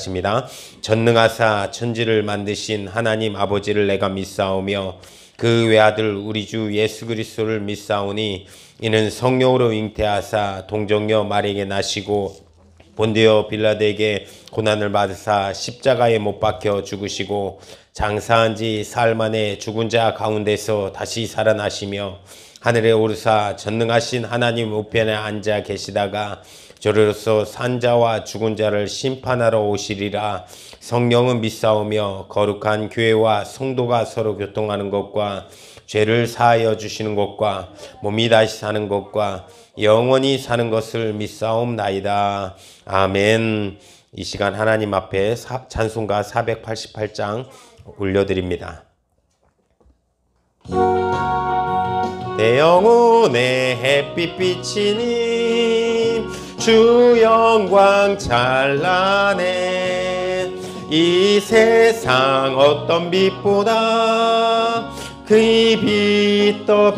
십니다. 전능하사 천지를 만드신 하나님 아버지를 내가 믿사오며 그 외아들 우리 주 예수 그리스도를 믿사오니 이는 성령으로 잉태하사 동정녀 마리에게 나시고 본디오 빌라도에게 고난을 받으사 십자가에 못 박혀 죽으시고 장사한 지 사흘 만에 죽은 자 가운데서 다시 살아나시며 하늘에 오르사 전능하신 하나님 우편에 앉아 계시다가 저로서 산 자와 죽은 자를 심판하러 오시리라. 성령은 믿사오며 거룩한 교회와 성도가 서로 교통하는 것과 죄를 사하여 주시는 것과 몸이 다시 사는 것과 영원히 사는 것을 믿사옵나이다. 아멘. 이 시간 하나님 앞에 찬송가 488장 올려드립니다. 내 영혼의 햇빛 비치니 주 영광 찬란해. 이 세상 어떤 빛보다 그의 빛 더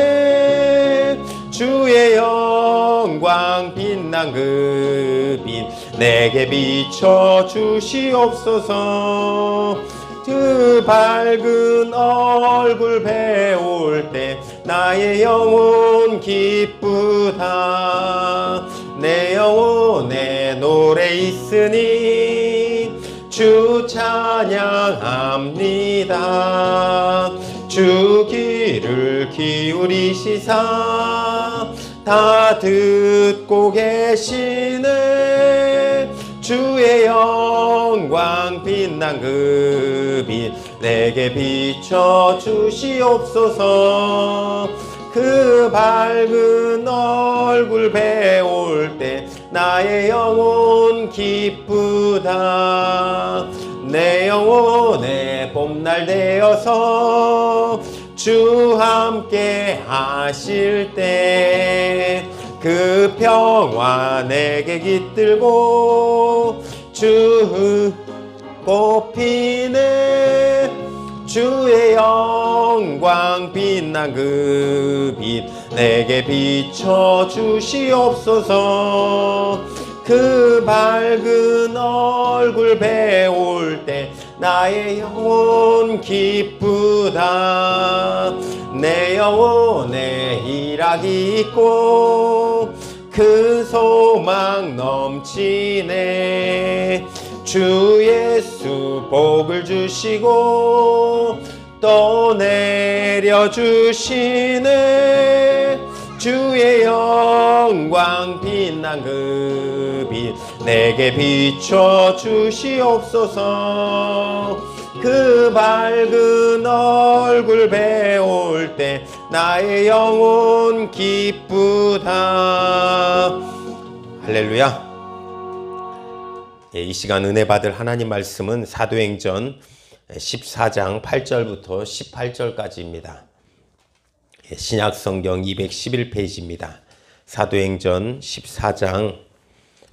빛나네. 주의 영광 빛난 그 빛 내게 비춰 주시옵소서. 그 밝은 얼굴 배울 때 나의 영혼 기쁘다. 내 영혼에 노래 있으니 주 찬양합니다. 주 귀를 기울이시사 다 듣고 계시네. 주의 영광 빛난 그 빛 내게 비춰 주시옵소서. 그 밝은 얼굴 배울 때 나의 영혼 기쁘다. 내 영혼의 봄날 되어서 주 함께 하실 때 그 평화 내게 깃들고 주 꽃피네. 주의 영광 빛난 그 빛 내게 비춰 주시옵소서. 그 밝은 얼굴 배울 때 나의 영혼 기쁘다. 내 영혼에 희락이 있고 큰 소망 넘치네. 주 예수 복을 주시고 또 내려주시네. 주의 영광 빛난 그 빛 내게 비춰 주시옵소서. 그 밝은 얼굴 배울 때 나의 영혼 기쁘다. 할렐루야. 이 시간 은혜 받을 하나님 말씀은 사도행전 14장 8절부터 18절까지입니다. 신약성경 211페이지입니다. 사도행전 14장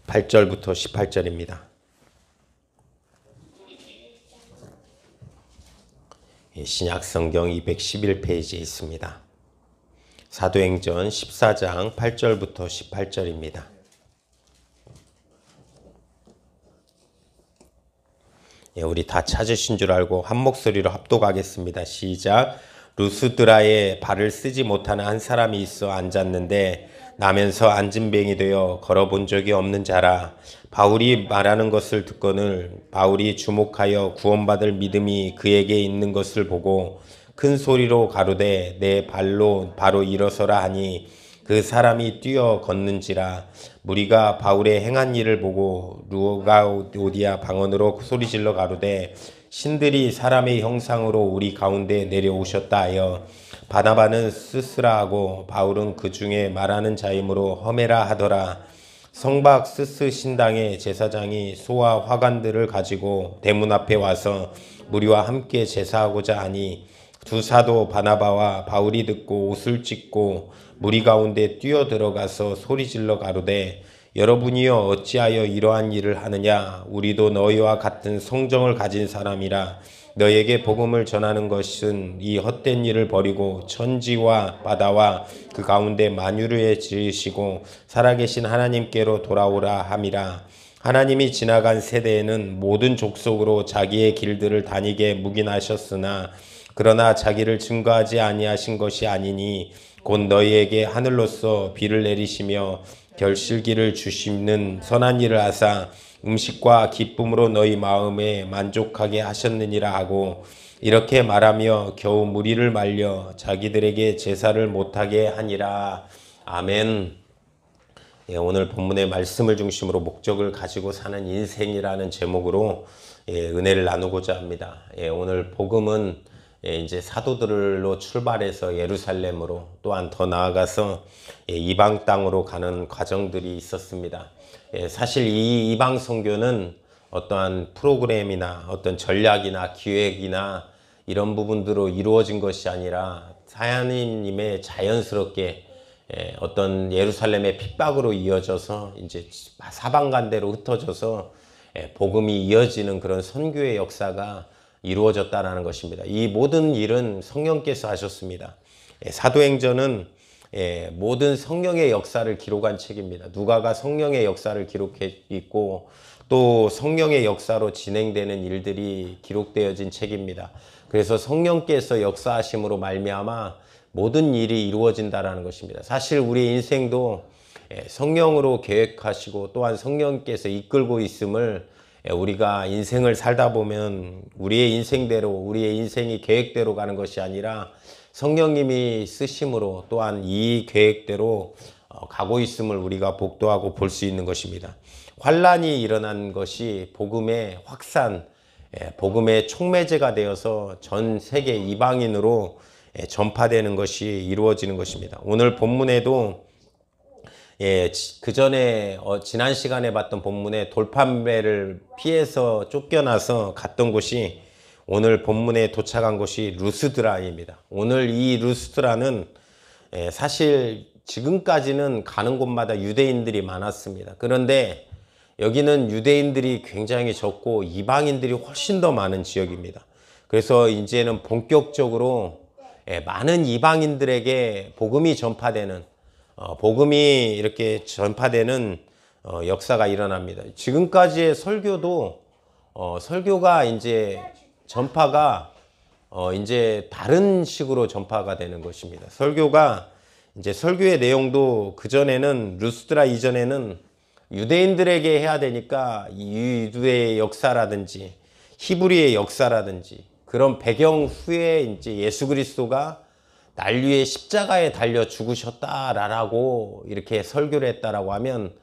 8절부터 18절입니다. 신약성경 211페이지에 있습니다. 사도행전 14장 8절부터 18절입니다. 우리 다 찾으신 줄 알고 한 목소리로 합독하겠습니다. 시작. 루스드라에 발을 쓰지 못하는 한 사람이 있어 앉았는데 나면서 앉은뱅이 되어 걸어본 적이 없는 자라. 바울이 말하는 것을 듣고는 바울이 주목하여 구원받을 믿음이 그에게 있는 것을 보고 큰 소리로 가로되 내 발로 바로 일어서라 하니 그 사람이 뛰어 걷는지라. 무리가 바울의 행한 일을 보고 루가오디아 방언으로 소리질러 가로되 신들이 사람의 형상으로 우리 가운데 내려오셨다 하여 바나바는 스스라 하고 바울은 그 중에 말하는 자이므로 허메라 하더라. 성박 스스 신당의 제사장이 소와 화관들을 가지고 대문 앞에 와서 무리와 함께 제사하고자 하니 두 사도 바나바와 바울이 듣고 옷을 찢고 무리 가운데 뛰어들어가서 소리질러 가로되 여러분이여 어찌하여 이러한 일을 하느냐. 우리도 너희와 같은 성정을 가진 사람이라. 너에게 복음을 전하는 것은 이 헛된 일을 버리고 천지와 바다와 그 가운데 만유를 지으시고 살아계신 하나님께로 돌아오라 함이라. 하나님이 지나간 세대에는 모든 족속으로 자기의 길들을 다니게 묵인하셨으나 그러나 자기를 증거하지 아니하신 것이 아니니 곧 너희에게 하늘로서 비를 내리시며 결실기를 주시는 선한 일을 하사 음식과 기쁨으로 너희 마음에 만족하게 하셨느니라 하고 이렇게 말하며 겨우 무리를 말려 자기들에게 제사를 못하게 하니라. 아멘. 예, 오늘 본문의 말씀을 중심으로 목적을 가지고 사는 인생이라는 제목으로 은혜를 나누고자 합니다. 오늘 복음은 이제 사도들로 출발해서 예루살렘으로 또한 더 나아가서 이방 땅으로 가는 과정들이 있었습니다. 사실 이 이방 선교는 어떠한 프로그램이나 어떤 전략이나 기획이나 이런 부분들로 이루어진 것이 아니라 하나님의 자연스럽게 어떤 예루살렘의 핍박으로 이어져서 이제 사방간대로 흩어져서 복음이 이어지는 그런 선교의 역사가 이루어졌다라는 것입니다. 이 모든 일은 성령께서 하셨습니다. 사도행전은 모든 성령의 역사를 기록한 책입니다. 누가가 성령의 역사를 기록해 있고 또 성령의 역사로 진행되는 일들이 기록되어진 책입니다. 그래서 성령께서 역사하심으로 말미암아 모든 일이 이루어진다라는 것입니다. 사실 우리 인생도 성령으로 계획하시고 또한 성령께서 이끌고 있음을 우리가 인생을 살다 보면 우리의 인생대로 우리의 인생이 계획대로 가는 것이 아니라 성령님이 쓰심으로 또한 이 계획대로 가고 있음을 우리가 복도하고 볼 수 있는 것입니다. 환란이 일어난 것이 복음의 확산, 복음의 촉매제가 되어서 전 세계 이방인으로 전파되는 것이 이루어지는 것입니다. 오늘 본문에도 그 전에 지난 시간에 봤던 본문에 돌판매를 피해서 쫓겨나서 갔던 곳이 오늘 본문에 도착한 곳이 루스드라입니다. 오늘 이 루스드라는 사실 지금까지는 가는 곳마다 유대인들이 많았습니다. 그런데 여기는 유대인들이 굉장히 적고 이방인들이 훨씬 더 많은 지역입니다. 그래서 이제는 본격적으로 많은 이방인들에게 복음이 전파되는 복음이 이렇게 전파되는 역사가 일어납니다. 지금까지의 설교도 설교가 이제 전파가 이제 다른 식으로 전파가 되는 것입니다. 설교가 이제 설교의 내용도 그전에는 루스드라 이전에는 유대인들에게 해야 되니까 유대의 역사라든지 히브리의 역사라든지 그런 배경 후에 이제 예수 그리스도가 날 위해 십자가에 달려 죽으셨다라고 이렇게 설교를 했다라고 하면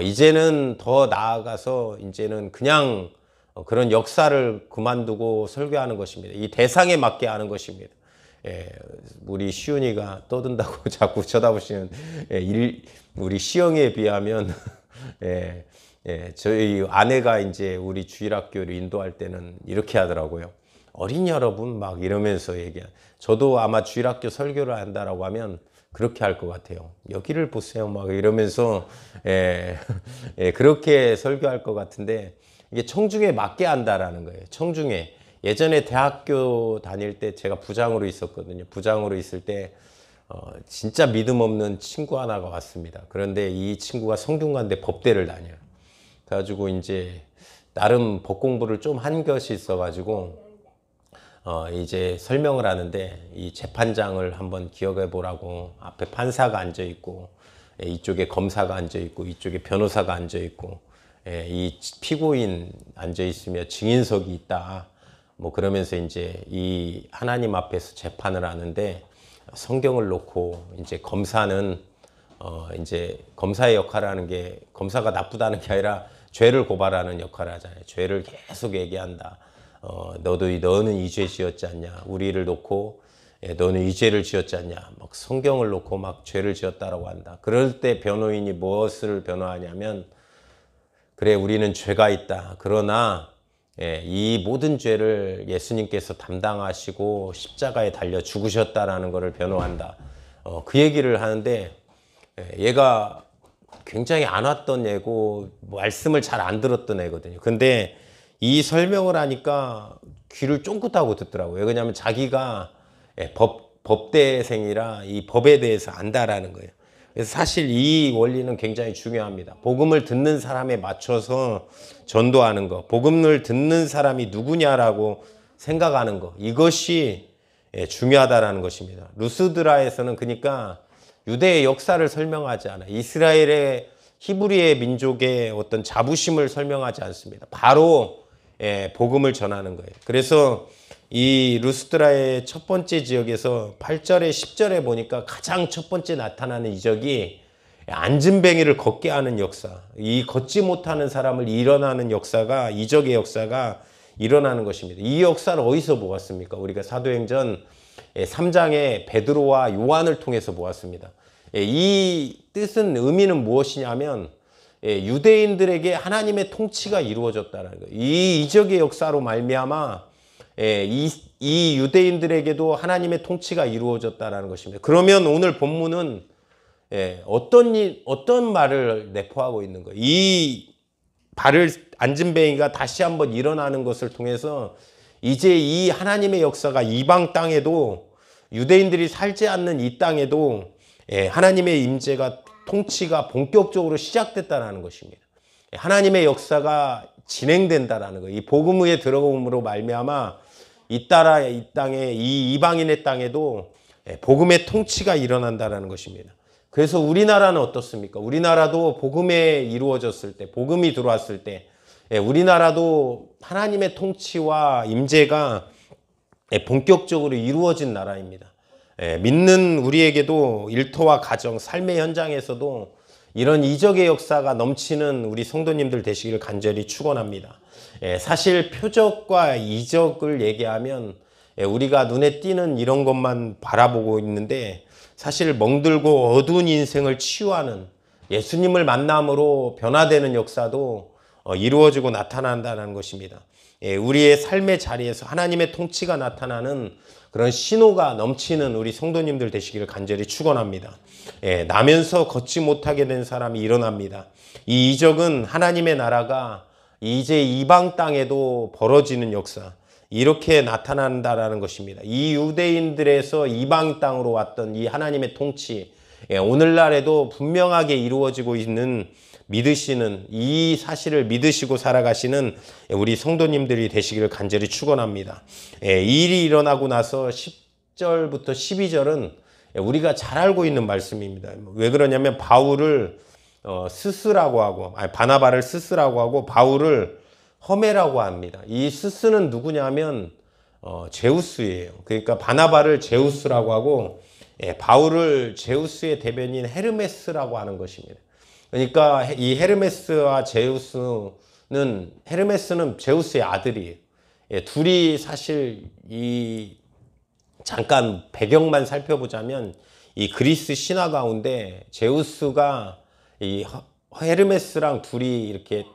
이제는 더 나아가서 이제는 그냥 그런 역사를 그만두고 설교하는 것입니다. 이 대상에 맞게 하는 것입니다. 우리 시윤이가 떠든다고 자꾸 쳐다보시는 우리 시영에 비하면 저희 아내가 이제 우리 주일학교를 인도할 때는 이렇게 하더라고요. 어린이 여러분 막 이러면서 저도 아마 주일학교 설교를 한다라고 하면 그렇게 할 것 같아요. 여기를 보세요 막 이러면서 그렇게 설교할 것 같은데 이게 청중에 맞게 한다라는 거예요. 청중에. 예전에 대학교 다닐 때 제가 부장으로 있었거든요. 부장으로 있을 때 진짜 믿음 없는 친구 하나가 왔습니다. 그런데 이 친구가 성균관대 법대를 다녀요. 그래가지고 이제 나름 법 공부를 좀 한 것이 있어가지고 이제 설명을 하는데 이 재판장을 한번 기억해 보라고 앞에 판사가 앉아 있고 이쪽에 검사가 앉아 있고 이쪽에 변호사가 앉아 있고 이 피고인 앉아 있으며 증인석이 있다. 뭐 그러면서 이제 이 하나님 앞에서 재판을 하는데 성경을 놓고 이제 검사는 이제 검사의 역할을 하는 게 검사가 나쁘다는 게 아니라 죄를 고발하는 역할을 하잖아요. 죄를 계속 얘기한다. 너는 이 죄 지었지 않냐? 우리를 놓고 너는 이 죄를 지었지 않냐? 막 성경을 놓고 막 죄를 지었다라고 한다. 그럴 때 변호인이 무엇을 변호하냐면 그래 우리는 죄가 있다. 그러나 이 모든 죄를 예수님께서 담당하시고 십자가에 달려 죽으셨다라는 것을 변호한다. 그 얘기를 하는데 얘가 굉장히 안 왔던 애고 말씀을 잘 안 들었던 애거든요. 근데 이 설명을 하니까 귀를 쫑긋하고 듣더라고요. 왜냐하면 자기가 법대생이라 이 법에 대해서 안다라는 거예요. 그래서 사실 이 원리는 굉장히 중요합니다. 복음을 듣는 사람에 맞춰서 전도하는 거, 복음을 듣는 사람이 누구냐라고 생각하는 거, 이것이 중요하다라는 것입니다. 루스드라에서는 그러니까 유대의 역사를 설명하지 않아요. 이스라엘의 히브리의 민족의 어떤 자부심을 설명하지 않습니다. 바로 복음을 전하는 거예요. 그래서 이 루스드라의 첫 번째 지역에서 8절에 10절에 보니까 가장 첫 번째 나타나는 이적이 안진뱅이를 걷게 하는 역사, 이 걷지 못하는 사람을 일어나는 역사가, 이적의 역사가 일어나는 것입니다. 이 역사를 어디서 보았습니까? 우리가 사도행전 3장에 베드로와 요한을 통해서 보았습니다. 이 뜻은, 의미는 무엇이냐면 유대인들에게 하나님의 통치가 이루어졌다는 거예요. 이 이적의 역사로 말미암아 이 유대인들에게도 하나님의 통치가 이루어졌다는 것입니다. 그러면 오늘 본문은 어떤 말을 내포하고 있는 거예요? 이 안진뱅이가 다시 한번 일어나는 것을 통해서 이제 이 하나님의 역사가 이방 땅에도, 유대인들이 살지 않는 이 땅에도 하나님의 임재가, 통치가 본격적으로 시작됐다는 것입니다. 하나님의 역사가 진행된다라는 거예요. 이 복음의 들어옴으로 말미암아 이 땅에, 이 이방인의 땅에도 복음의 통치가 일어난다라는 것입니다. 그래서 우리나라는 어떻습니까? 우리나라도 복음에 이루어졌을 때, 복음이 들어왔을 때, 우리나라도 하나님의 통치와 임재가 본격적으로 이루어진 나라입니다. 믿는 우리에게도 일터와 가정, 삶의 현장에서도 이런 이적의 역사가 넘치는 우리 성도님들 되시기를 간절히 축원합니다. 사실 표적과 이적을 얘기하면 우리가 눈에 띄는 이런 것만 바라보고 있는데, 사실 멍들고 어두운 인생을 치유하는, 예수님을 만남으로 변화되는 역사도 이루어지고 나타난다는 것입니다. 우리의 삶의 자리에서 하나님의 통치가 나타나는 그런 신호가 넘치는 우리 성도님들 되시기를 간절히 축원합니다. 나면서 걷지 못하게 된 사람이 일어납니다. 이 이적은 하나님의 나라가 이제 이방 땅에도 벌어지는 역사, 이렇게 나타난다라는 것입니다. 이 유대인들에서 이방 땅으로 왔던 이 하나님의 통치, 오늘날에도 분명하게 이루어지고 있는, 믿으시는, 이 사실을 믿으시고 살아가시는 우리 성도님들이 되시기를 간절히 축원합니다. 이 일이 일어나고 나서 10절부터 12절은 우리가 잘 알고 있는 말씀입니다. 왜 그러냐면 바울을 스스라고 하고, 바나바를 스스라고 하고 바울을 허메라고 합니다. 이 스스는 누구냐면 제우스예요. 그러니까 바나바를 제우스라고 하고 바울을 제우스의 대변인 헤르메스라고 하는 것입니다. 그러니까 이 헤르메스와 제우스는, 헤르메스는 제우스의 아들이에요. 둘이 사실 잠깐 배경만 살펴보자면 이 그리스 신화 가운데 제우스가 이 헤르메스랑 둘이 이렇게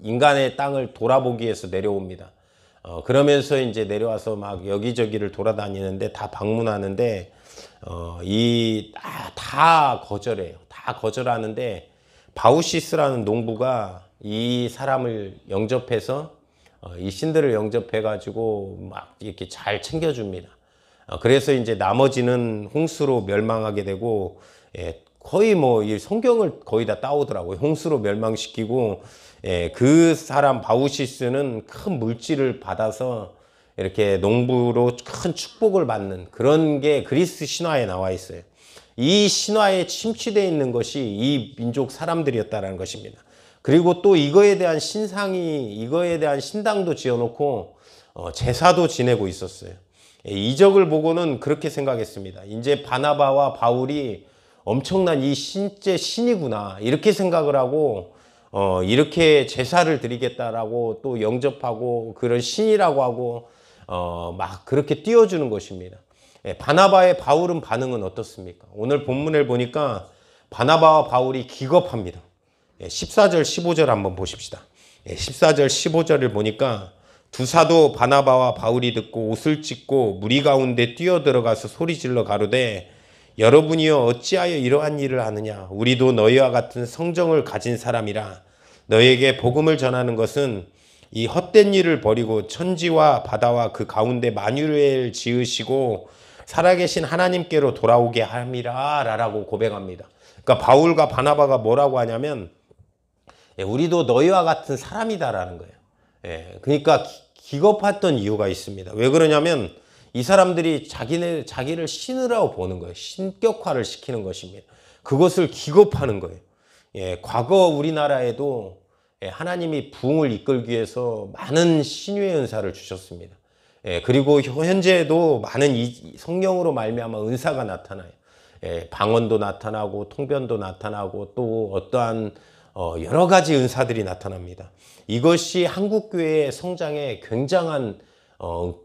인간의 땅을 돌아보기 위해서 내려옵니다. 그러면서 이제 내려와서 막 여기저기를 돌아다니는데, 다 방문하는데 다 거절해요. 다 거절하는데 바우시스라는 농부가 이 사람을 영접해서 이 신들을 영접해 가지고 막 이렇게 잘 챙겨줍니다. 그래서 이제 나머지는 홍수로 멸망하게 되고, 거의 뭐 이 성경을 거의 다 따오더라고요. 홍수로 멸망시키고, 그 사람 바우시스는 큰 물질을 받아서 이렇게 농부로 큰 축복을 받는 그런 게 그리스 신화에 나와 있어요. 이 신화에 침취되어 있는 것이 이 민족 사람들이었다는 것입니다. 그리고 또 이거에 대한 신당도 지어놓고 제사도 지내고 있었어요. 이적을 보고는 그렇게 생각했습니다. 이제 바나바와 바울이 엄청난 이 신째 신이구나, 이렇게 생각을 하고 이렇게 제사를 드리겠다라고 또 영접하고 그런 신이라고 하고 막 그렇게 띄워주는 것입니다. 바나바의 바울은 반응은 어떻습니까? 오늘 본문을 보니까 바나바와 바울이 기겁합니다. 14절 15절 한번 보십시다. 14절 15절을 보니까 두 사도 바나바와 바울이 듣고 옷을 찢고 무리 가운데 뛰어들어가서 소리질러 가로되 여러분이여 어찌하여 이러한 일을 하느냐? 우리도 너희와 같은 성정을 가진 사람이라. 너희에게 복음을 전하는 것은 이 헛된 일을 버리고 천지와 바다와 그 가운데 만유를 지으시고 살아계신 하나님께로 돌아오게 함이라 라고 고백합니다. 그러니까 바울과 바나바가 뭐라고 하냐면 우리도 너희와 같은 사람이다라는 거예요. 그러니까 기겁했던 이유가 있습니다. 왜 그러냐면 이 사람들이 자기를 신이라고 보는 거예요. 신격화를 시키는 것입니다. 그것을 기겁하는 거예요. 과거 우리나라에도 하나님이 부흥을 이끌기 위해서 많은 신유의 은사를 주셨습니다. 그리고 현재도 많은 성령으로 말미암아 은사가 나타나요. 방언도 나타나고 통변도 나타나고 또 어떠한 여러 가지 은사들이 나타납니다. 이것이 한국교회의 성장에 굉장한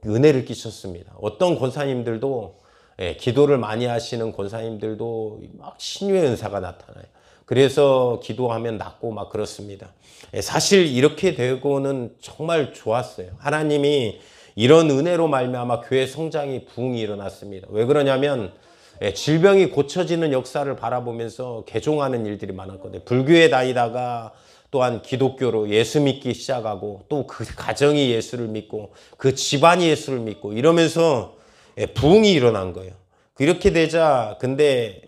은혜를 끼쳤습니다. 어떤 권사님들도 기도를 많이 하시는 권사님들도 막 신유의 은사가 나타나요. 그래서 기도하면 낫고 막 그렇습니다. 사실 이렇게 되고는 정말 좋았어요. 하나님이 이런 은혜로 말미암아 교회 성장이 부흥이 일어났습니다. 왜 그러냐면 질병이 고쳐지는 역사를 바라보면서 개종하는 일들이 많았거든요. 불교에 다니다가 또한 기독교로 예수 믿기 시작하고 또 그 가정이 예수를 믿고 그 집안이 예수를 믿고 이러면서 부흥이 일어난 거예요. 이렇게 되자 근데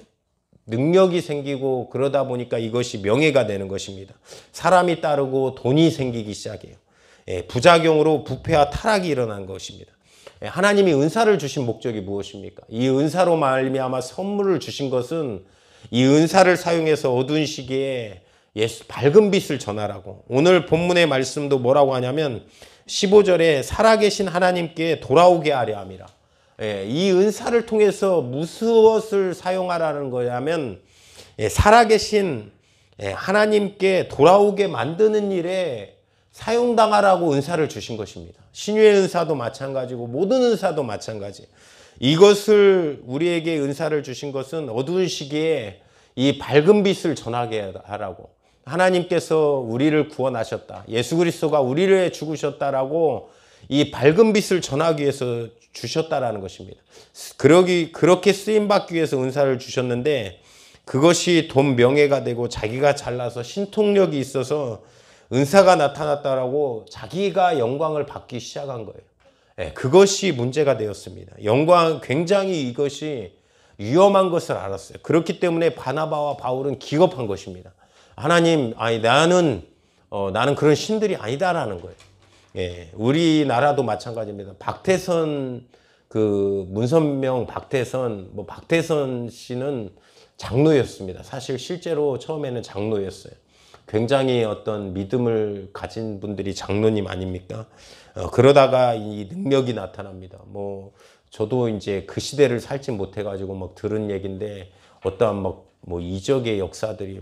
능력이 생기고 그러다 보니까 이것이 명예가 되는 것입니다. 사람이 따르고 돈이 생기기 시작해요. 부작용으로 부패와 타락이 일어난 것입니다. 하나님이 은사를 주신 목적이 무엇입니까? 이 은사로 말미암아 선물을 주신 것은 이 은사를 사용해서 어두운 시기에 밝은 빛을 전하라고. 오늘 본문의 말씀도 뭐라고 하냐면 15절에 살아계신 하나님께 돌아오게 하려 함이라. 이 은사를 통해서 무엇을 사용하라는 거냐면 살아계신 하나님께 돌아오게 만드는 일에 사용당하라고 은사를 주신 것입니다. 신유의 은사도 마찬가지고 모든 은사도 마찬가지. 이것을 우리에게 은사를 주신 것은 어두운 시기에 이 밝은 빛을 전하게 하라고. 하나님께서 우리를 구원하셨다. 예수 그리스도가 우리를 위해 죽으셨다라고 이 밝은 빛을 전하기 위해서 주셨다라는 것입니다. 그렇게 쓰임받기 위해서 은사를 주셨는데 그것이 돈 명예가 되고 자기가 잘나서 신통력이 있어서 은사가 나타났다라고 자기가 영광을 받기 시작한 거예요. 그것이 문제가 되었습니다. 굉장히 이것이 위험한 것을 알았어요. 그렇기 때문에 바나바와 바울은 기겁한 것입니다. 하나님, 나는 그런 신들이 아니다라는 거예요. 우리나라도 마찬가지입니다. 박태선 문선명 박태선 씨는 장로였습니다. 사실 실제로 처음에는 장로였어요. 굉장히 어떤 믿음을 가진 분들이 장로님 아닙니까? 그러다가 이 능력이 나타납니다. 저도 이제 그 시대를 살지 못해가지고 막 들은 얘기인데 어떠한 이적의 역사들이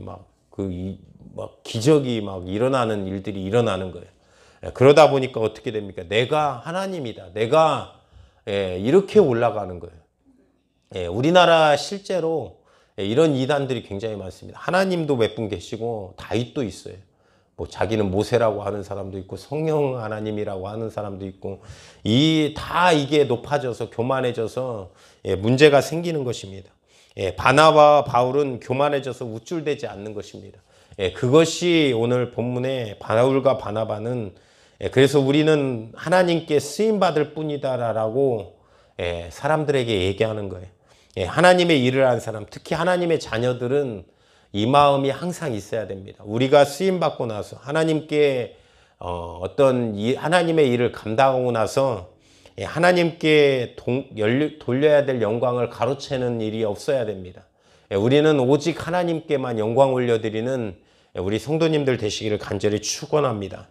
기적이 일어나는 일들이 일어나는 거예요. 그러다 보니까 어떻게 됩니까? 내가 하나님이다. 내가 이렇게 올라가는 거예요. 우리나라 실제로 이런 이단들이 굉장히 많습니다. 하나님도 몇 분 계시고 다윗도 있어요. 자기는 모세라고 하는 사람도 있고 성령 하나님이라고 하는 사람도 있고 이게 높아져서 교만해져서 문제가 생기는 것입니다. 바나바와 바울은 교만해져서 우쭐대지 않는 것입니다. 그것이 오늘 본문의 바울과 바나바는 그래서 우리는 하나님께 쓰임받을 뿐이다라고 사람들에게 얘기하는 거예요. 하나님의 일을 하는 사람, 특히 하나님의 자녀들은 이 마음이 항상 있어야 됩니다. 우리가 쓰임받고 나서 하나님께 하나님의 일을 감당하고 나서 하나님께 돌려야 될 영광을 가로채는 일이 없어야 됩니다. 우리는 오직 하나님께만 영광 올려드리는 우리 성도님들 되시기를 간절히 축원합니다.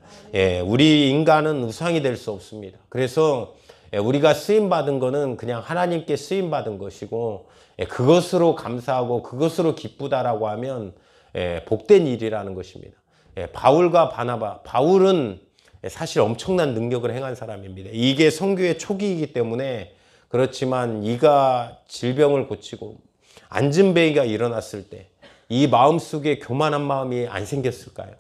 우리 인간은 우상이 될 수 없습니다. 그래서 우리가 쓰임받은 거는 그냥 하나님께 쓰임받은 것이고 그것으로 감사하고 그것으로 기쁘다라고 하면 복된 일이라는 것입니다. 바울과 바나바, 바울은 사실 엄청난 능력을 행한 사람입니다. 이게 선교의 초기이기 때문에 그렇지만 이가 질병을 고치고 안진뱅이가 일어났을 때 이 마음속에 교만한 마음이 안 생겼을까요?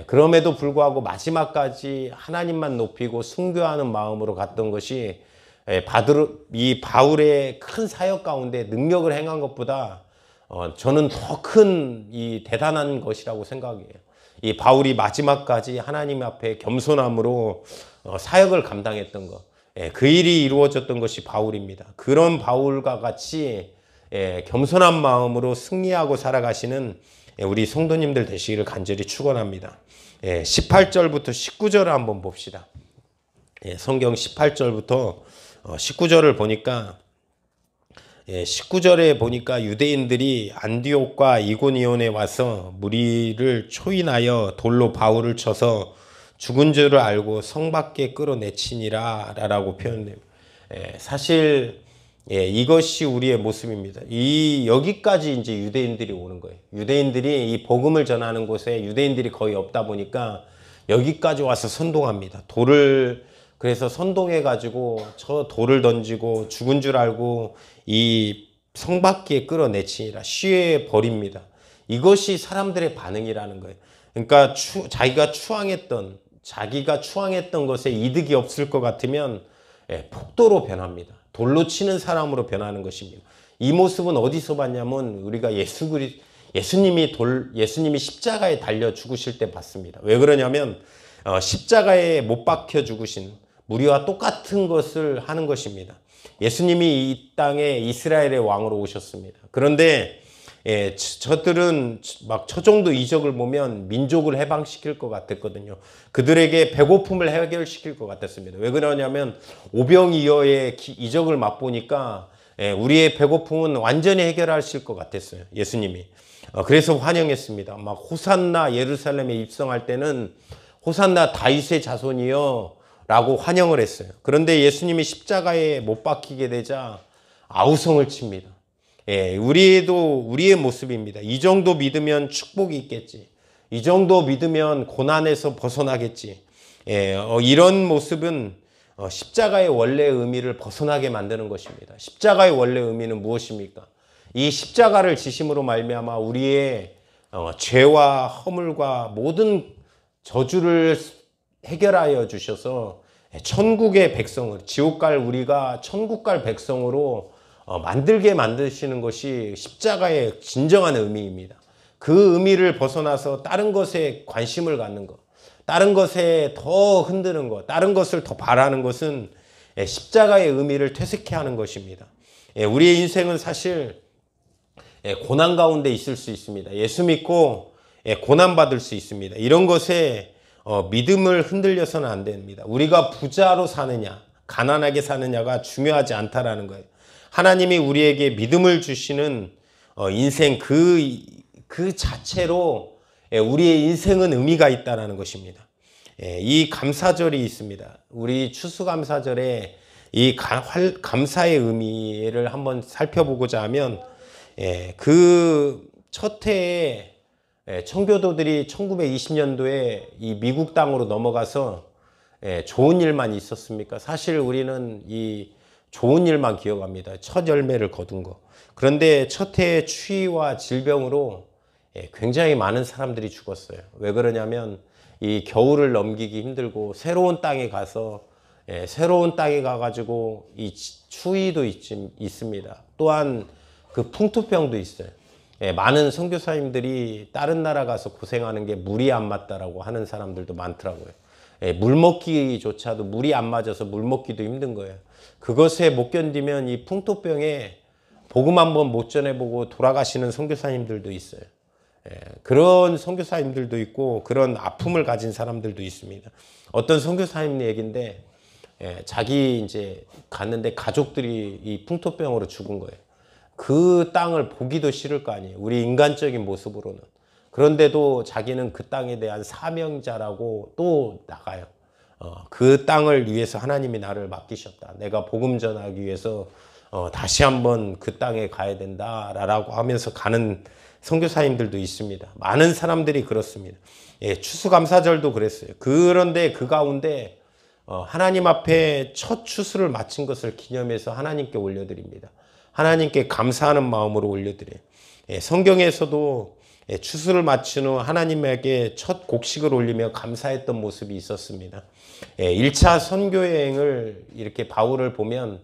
그럼에도 불구하고 마지막까지 하나님만 높이고 순교하는 마음으로 갔던 것이 이 바울의 큰 사역 가운데 능력을 행한 것보다 저는 더 큰 이 대단한 것이라고 생각해요. 이 바울이 마지막까지 하나님 앞에 겸손함으로 사역을 감당했던 것, 그 일이 이루어졌던 것이 바울입니다. 그런 바울과 같이 겸손한 마음으로 승리하고 살아가시는 우리 성도님들 되시기를 간절히 축원합니다. 18절부터 19절을 한번 봅시다. 성경 18절부터 19절을 보니까 19절에 보니까 유대인들이 안디옥과 이고니온에 와서 무리를 초인하여 돌로 바울을 쳐서 죽은 줄을 알고 성 밖에 끌어내치니라 라고 표현해요. 사실 이것이 우리의 모습입니다. 여기까지 이제 유대인들이 오는 거예요. 유대인들이 이 복음을 전하는 곳에 유대인들이 거의 없다 보니까 여기까지 와서 선동합니다. 그래서 선동해 가지고 저 돌을 던지고 죽은 줄 알고 이 성 밖에 끌어내치니라, 시해 버립니다. 이것이 사람들의 반응이라는 거예요. 그러니까 자기가 추앙했던 것에 이득이 없을 것 같으면 폭도로 변합니다. 돌로 치는 사람으로 변하는 것입니다. 이 모습은 어디서 봤냐면 우리가 예수님이 십자가에 달려 죽으실 때 봤습니다. 왜 그러냐면 십자가에 못 박혀 죽으신 우리와 똑같은 것을 하는 것입니다. 예수님이 이 땅에 이스라엘의 왕으로 오셨습니다. 그런데 저들은 막 저 정도 이적을 보면 민족을 해방시킬 것 같았거든요. 그들에게 배고픔을 해결시킬 것 같았습니다. 왜 그러냐면 오병이어의 이적을 맛보니까 우리의 배고픔은 완전히 해결하실 것 같았어요. 예수님이. 그래서 환영했습니다. 막 호산나 예루살렘에 입성할 때는 호산나 다윗의 자손이여 라고 환영을 했어요. 그런데 예수님이 십자가에 못 박히게 되자 아우성을 칩니다. 우리의 모습입니다. 이 정도 믿으면 축복이 있겠지. 이 정도 믿으면 고난에서 벗어나겠지. 이런 모습은 십자가의 원래 의미를 벗어나게 만드는 것입니다. 십자가의 원래 의미는 무엇입니까? 이 십자가를 지심으로 말미암아 우리의 죄와 허물과 모든 저주를 해결하여 주셔서 천국의 백성을, 지옥 갈 우리가 천국 갈 백성으로 만들게 만드시는 것이 십자가의 진정한 의미입니다. 그 의미를 벗어나서 다른 것에 관심을 갖는 것, 다른 것에 더 흔드는 것, 다른 것을 더 바라는 것은 십자가의 의미를 퇴색해 하는 것입니다. 우리의 인생은 사실 고난 가운데 있을 수 있습니다. 예수 믿고 고난받을 수 있습니다. 이런 것에 믿음을 흔들려서는 안 됩니다. 우리가 부자로 사느냐, 가난하게 사느냐가 중요하지 않다라는 거예요. 하나님이 우리에게 믿음을 주시는 인생 그 자체로 우리의 인생은 의미가 있다는 것입니다. 이 감사절이 있습니다. 우리 추수감사절에 이 감사의 의미를 한번 살펴보고자 하면 그 첫 해에 청교도들이 1920년도에 이 미국 땅으로 넘어가서 좋은 일만 있었습니까? 사실 우리는 이 좋은 일만 기억합니다. 첫 열매를 거둔 거. 그런데 첫 해에 추위와 질병으로 굉장히 많은 사람들이 죽었어요. 왜 그러냐면 이 겨울을 넘기기 힘들고 새로운 땅에 가가지고 이 추위도 있습니다. 또한 그 풍토병도 있어요. 많은 선교사님들이 다른 나라 가서 고생하는 게 물이 안 맞다라고 하는 사람들도 많더라고요. 물 먹기조차도 물이 안 맞아서 물 먹기도 힘든 거예요. 그것에 못 견디면 이 풍토병에 복음 한번 못 전해보고 돌아가시는 선교사님들도 있어요. 그런 선교사님들도 있고 그런 아픔을 가진 사람들도 있습니다. 어떤 선교사님 얘기인데 자기 이제 갔는데 가족들이 이 풍토병으로 죽은 거예요. 그 땅을 보기도 싫을 거 아니에요. 우리 인간적인 모습으로는. 그런데도 자기는 그 땅에 대한 사명자라고 또 나가요. 그 땅을 위해서 하나님이 나를 맡기셨다. 내가 복음 전하기 위해서 다시 한번 그 땅에 가야 된다라고 하면서 가는 선교사님들도 있습니다. 많은 사람들이 그렇습니다. 추수감사절도 그랬어요. 그런데 그 가운데 하나님 앞에 첫 추수를 마친 것을 기념해서 하나님께 올려드립니다. 하나님께 감사하는 마음으로 올려드려요. 성경에서도 추수를 마친 후 하나님에게 첫 곡식을 올리며 감사했던 모습이 있었습니다. 1차 선교여행을 이렇게 바울을 보면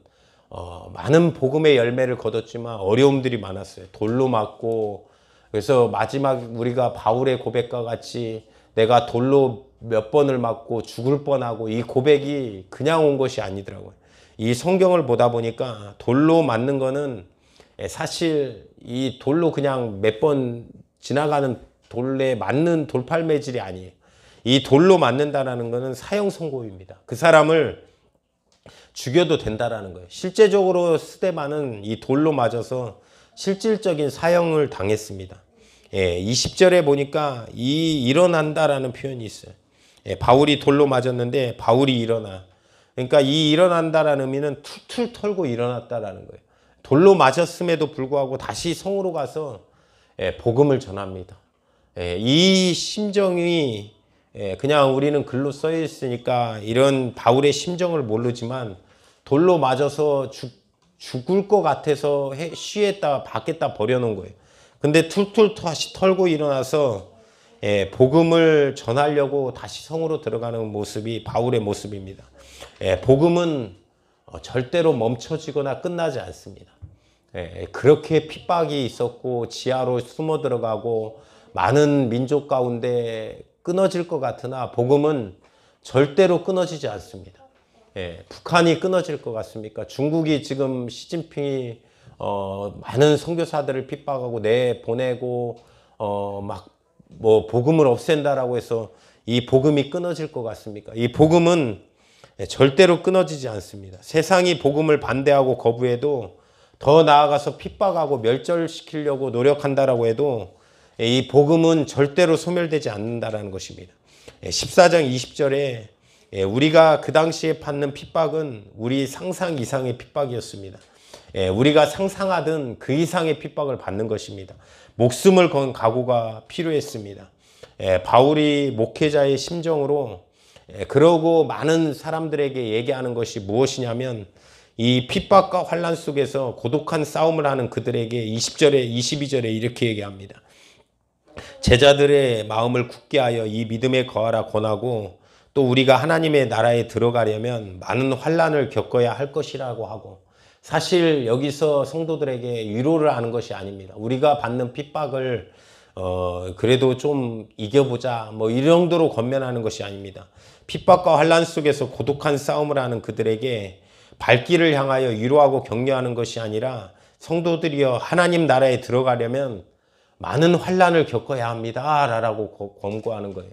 많은 복음의 열매를 거뒀지만 어려움들이 많았어요. 돌로 맞고, 그래서 마지막 우리가 바울의 고백과 같이 내가 돌로 몇 번을 맞고 죽을 뻔하고, 이 고백이 그냥 온 것이 아니더라고요. 이 성경을 보다 보니까 돌로 맞는 거는 사실 이 돌로 그냥 몇 번 지나가는 돌에 맞는 돌팔매질이 아니에요. 이 돌로 맞는다라는 것은 사형 선고입니다. 그 사람을 죽여도 된다라는 거예요. 실제적으로 스데반은 이 돌로 맞아서 실질적인 사형을 당했습니다. 20절에 보니까 일어난다라는 표현이 있어요. 바울이 돌로 맞았는데 바울이 일어나. 그러니까 이 일어난다라는 의미는 툴툴 털고 일어났다라는 거예요. 돌로 맞았음에도 불구하고 다시 성으로 가서 복음을 전합니다. 이 심정이 그냥 우리는 글로 써 있으니까 이런 바울의 심정을 모르지만 돌로 맞아서 죽을 것 같아서 쉬했다 밖에다 버려놓은 거예요. 근데 툴툴 다시 털고 일어나서 복음을 전하려고 다시 성으로 들어가는 모습이 바울의 모습입니다. 복음은 절대로 멈춰지거나 끝나지 않습니다. 그렇게 핍박이 있었고 지하로 숨어 들어가고 많은 민족 가운데 끊어질 것 같으나 복음은 절대로 끊어지지 않습니다. 북한이 끊어질 것 같습니까? 중국이 지금 시진핑이 많은 선교사들을 핍박하고 내보내고 막 뭐 복음을 없앤다라고 해서 이 복음이 끊어질 것 같습니까? 이 복음은 절대로 끊어지지 않습니다. 세상이 복음을 반대하고 거부해도 더 나아가서 핍박하고 멸절시키려고 노력한다라고 해도 이 복음은 절대로 소멸되지 않는다라는 것입니다. 14장 20절에 우리가 그 당시에 받는 핍박은 우리 상상 이상의 핍박이었습니다. 우리가 상상하던 그 이상의 핍박을 받는 것입니다. 목숨을 건 각오가 필요했습니다. 바울이 목회자의 심정으로 그러고 많은 사람들에게 얘기하는 것이 무엇이냐면 이 핍박과 환난 속에서 고독한 싸움을 하는 그들에게 20절에 22절에 이렇게 얘기합니다. 제자들의 마음을 굳게 하여 이 믿음에 거하라 권하고 또 우리가 하나님의 나라에 들어가려면 많은 환난을 겪어야 할 것이라고 하고 사실 여기서 성도들에게 위로를 하는 것이 아닙니다. 우리가 받는 핍박을 그래도 좀 이겨보자 뭐 이 정도로 권면하는 것이 아닙니다. 핍박과 환난 속에서 고독한 싸움을 하는 그들에게 발길을 향하여 위로하고 격려하는 것이 아니라 성도들이여 하나님 나라에 들어가려면 많은 환난을 겪어야 합니다 라고 권고하는 거예요.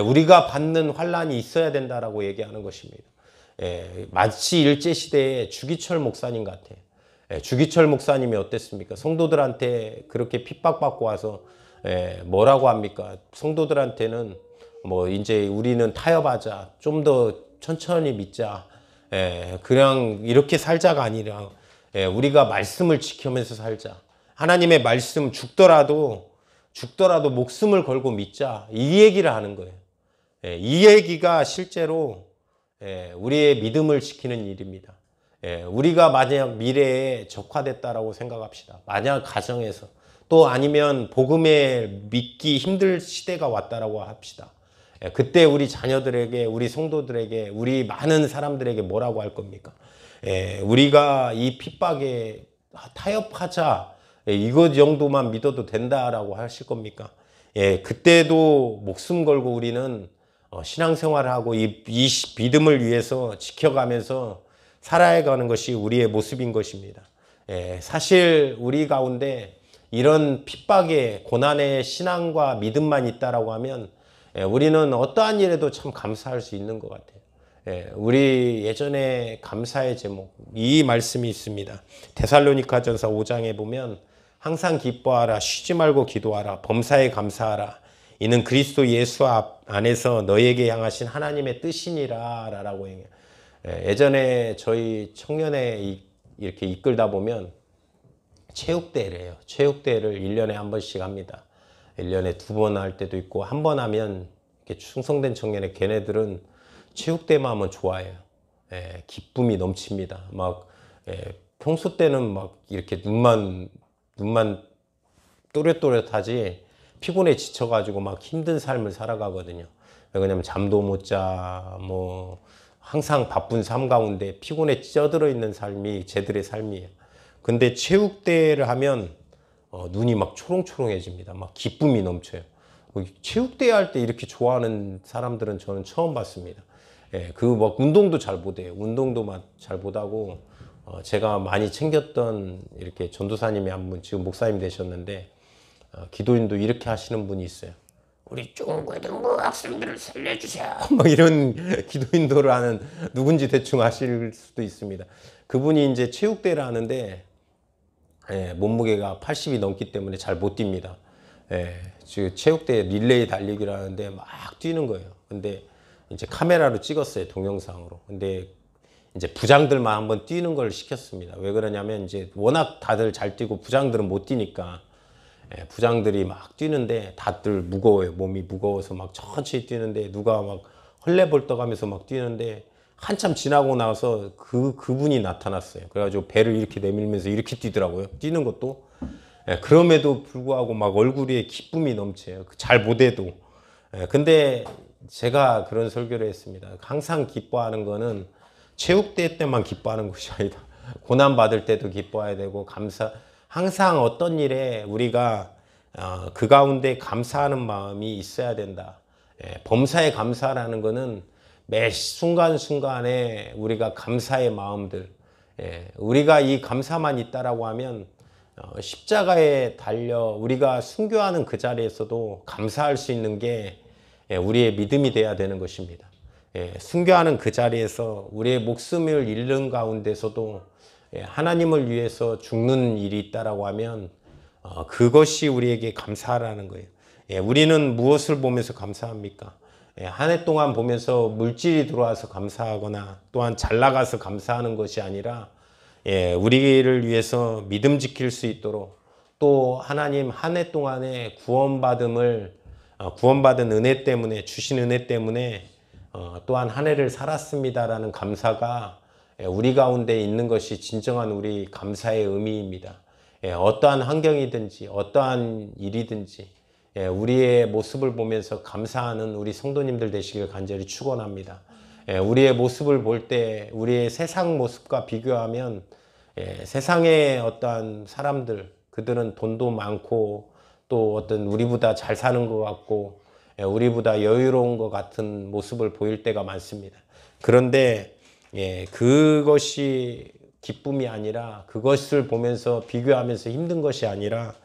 우리가 받는 환난이 있어야 된다라고 얘기하는 것입니다. 마치 일제시대에 주기철 목사님 같아요. 주기철 목사님이 어땠습니까? 성도들한테 그렇게 핍박받고 와서 뭐라고 합니까? 성도들한테는 뭐 이제 우리는 타협하자, 좀 더 천천히 믿자, 그냥 이렇게 살자가 아니라 우리가 말씀을 지키면서 살자. 하나님의 말씀 죽더라도 목숨을 걸고 믿자. 이 얘기를 하는 거예요. 이 얘기가 실제로 우리의 믿음을 지키는 일입니다. 우리가 만약 미래에 적화됐다라고 생각합시다. 만약 가정에서 또 아니면 복음에 믿기 힘들 시대가 왔다라고 합시다. 그때 우리 자녀들에게, 우리 성도들에게, 우리 많은 사람들에게 뭐라고 할 겁니까? 우리가 이 핍박에 타협하자, 이것 정도만 믿어도 된다라고 하실 겁니까? 그때도 목숨 걸고 우리는 신앙생활을 하고 이 믿음을 위해서 지켜가면서 살아가는 것이 우리의 모습인 것입니다. 사실 우리 가운데 이런 핍박의 고난의 신앙과 믿음만 있다라고 하면 우리는 어떠한 일에도 참 감사할 수 있는 것 같아요. 우리 예전에 감사의 제목 이 말씀이 있습니다. 데살로니가전서 5장에 보면 항상 기뻐하라, 쉬지 말고 기도하라, 범사에 감사하라. 이는 그리스도 예수 안에서 너에게 향하신 하나님의 뜻이니라 라고 얘기해요. 예전에 저희 청년회 이렇게 이끌다 보면 체육대회래요. 체육대회를 1년에 한 번씩 합니다. 1년에 2번 할 때도 있고 한 번 하면 이렇게 충성된 청년회 걔네들은 체육대회만 하면 좋아해요. 기쁨이 넘칩니다. 막 평소 때는 막 이렇게 눈만 또렷또렷하지 피곤에 지쳐가지고 막 힘든 삶을 살아가거든요. 왜냐면 잠도 못 자, 뭐 항상 바쁜 삶 가운데 피곤에 쪄들어 있는 삶이 쟤들의 삶이에요. 근데 체육대회를 하면 눈이 막 초롱초롱해집니다. 막 기쁨이 넘쳐요. 체육대회 할 때 이렇게 좋아하는 사람들은 저는 처음 봤습니다. 그 막 운동도 잘 못해요. 운동도 막 잘 못하고 제가 많이 챙겼던 이렇게 전도사님이 한 분 지금 목사님 되셨는데 기도인도 이렇게 하시는 분이 있어요. 우리 중고등부 학생들을 살려주세요. 막 이런 기도인도를 하는 누군지 대충 아실 수도 있습니다. 그분이 이제 체육대회를 하는데 몸무게가 80이 넘기 때문에 잘 못 뜁니다. 지금 체육대회 릴레이 달리기를 하는데 막 뛰는 거예요. 근데 이제 카메라로 찍었어요, 동영상으로. 근데 이제 부장들만 한번 뛰는 걸 시켰습니다. 왜 그러냐면 이제 워낙 다들 잘 뛰고 부장들은 못 뛰니까 부장들이 막 뛰는데 다들 무거워요. 몸이 무거워서 막 천천히 뛰는데 누가 막 헐레벌떡하면서 막 뛰는데 한참 지나고 나서 그분이 나타났어요. 그래가지고 배를 이렇게 내밀면서 이렇게 뛰더라고요. 뛰는 것도. 그럼에도 불구하고 막 얼굴에 기쁨이 넘쳐요. 잘 못해도. 근데 제가 그런 설교를 했습니다. 항상 기뻐하는 거는 체육대회 때만 기뻐하는 것이 아니다. 고난받을 때도 기뻐해야 되고 항상 어떤 일에 우리가 그 가운데 감사하는 마음이 있어야 된다. 범사에 감사라는 거는 매 순간순간에 우리가 감사의 마음들, 우리가 이 감사만 있다라고 하면 십자가에 달려 우리가 순교하는 그 자리에서도 감사할 수 있는 게 우리의 믿음이 돼야 되는 것입니다. 순교하는 그 자리에서 우리의 목숨을 잃는 가운데서도 하나님을 위해서 죽는 일이 있다라고 하면 그것이 우리에게 감사라는 거예요. 우리는 무엇을 보면서 감사합니까? 한 해 동안 보면서 물질이 들어와서 감사하거나 또한 잘 나가서 감사하는 것이 아니라 우리를 위해서 믿음 지킬 수 있도록 또 하나님 한 해 동안에 구원받은 은혜 때문에 주신 은혜 때문에 또한 한 해를 살았습니다라는 감사가 우리 가운데 있는 것이 진정한 우리 감사의 의미입니다. 어떠한 환경이든지 어떠한 일이든지 우리의 모습을 보면서 감사하는 우리 성도님들 되시길 간절히 축원합니다. 우리의 모습을 볼 때 우리의 세상 모습과 비교하면 세상의 어떠한 사람들 그들은 돈도 많고 또 어떤 우리보다 잘 사는 것 같고 우리보다 여유로운 것 같은 모습을 보일 때가 많습니다. 그런데 그것이 기쁨이 아니라 그것을 보면서 비교하면서 힘든 것이 아니라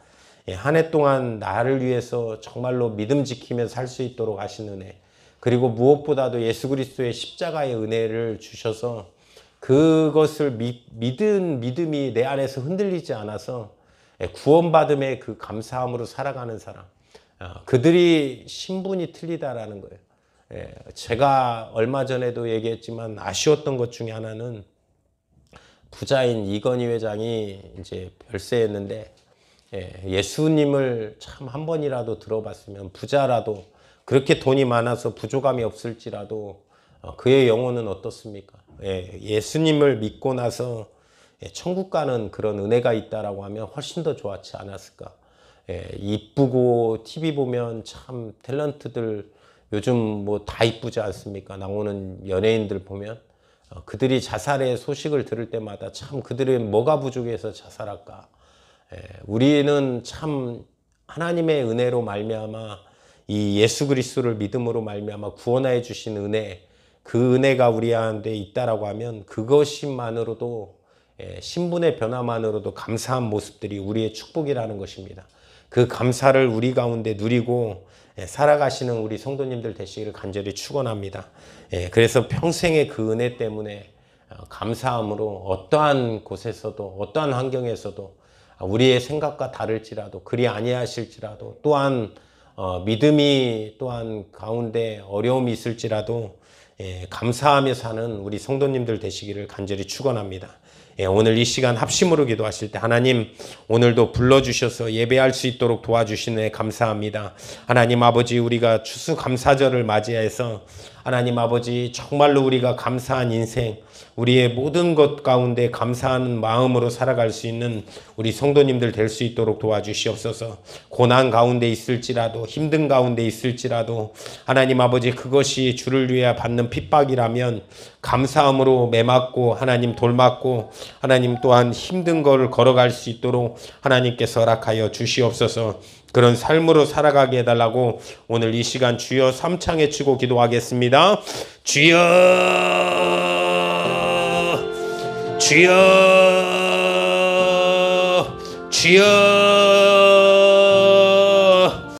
한 해 동안 나를 위해서 정말로 믿음 지키며 살 수 있도록 하신 은혜 그리고 무엇보다도 예수 그리스도의 십자가의 은혜를 주셔서 그것을 믿은 믿음이 내 안에서 흔들리지 않아서 구원받음의 그 감사함으로 살아가는 사람 그들이 신분이 틀리다라는 거예요. 제가 얼마 전에도 얘기했지만 아쉬웠던 것 중에 하나는 부자인 이건희 회장이 이제 별세했는데 예수님을 참 한 번이라도 들어봤으면 부자라도 그렇게 돈이 많아서 부족함이 없을지라도 그의 영혼은 어떻습니까? 예수님을 믿고 나서 천국 가는 그런 은혜가 있다라고 하면 훨씬 더 좋았지 않았을까? 이쁘고 TV 보면 참 탤런트들 요즘 뭐 다 이쁘지 않습니까? 나오는 연예인들 보면 그들이 자살의 소식을 들을 때마다 참 그들은 뭐가 부족해서 자살할까? 우리는 참 하나님의 은혜로 말미암아 이 예수 그리스도를 믿음으로 말미암아 구원하여 주신 은혜 그 은혜가 우리 안에 있다라고 하면 그것만으로도 신분의 변화만으로도 감사한 모습들이 우리의 축복이라는 것입니다. 그 감사를 우리 가운데 누리고 살아가시는 우리 성도님들 되시기를 간절히 축원합니다. 그래서 평생의 그 은혜 때문에 감사함으로 어떠한 곳에서도 어떠한 환경에서도 우리의 생각과 다를지라도 그리 아니하실지라도 또한 믿음이 또한 가운데 어려움이 있을지라도 감사하며 사는 우리 성도님들 되시기를 간절히 축원합니다. 오늘 이 시간 합심으로 기도하실 때 하나님 오늘도 불러주셔서 예배할 수 있도록 도와주시네 감사합니다. 하나님 아버지 우리가 추수감사절을 맞이해서 하나님 아버지 정말로 우리가 감사한 인생 우리의 모든 것 가운데 감사하는 마음으로 살아갈 수 있는 우리 성도님들 될 수 있도록 도와주시옵소서. 고난 가운데 있을지라도 힘든 가운데 있을지라도 하나님 아버지 그것이 주를 위해 받는 핍박이라면 감사함으로 매맞고 하나님 돌맞고 하나님 또한 힘든 거를 걸어갈 수 있도록 하나님께서 허락하여 주시옵소서. 그런 삶으로 살아가게 해달라고 오늘 이 시간 주여 삼창에 치고 기도하겠습니다. 주여 주여 주여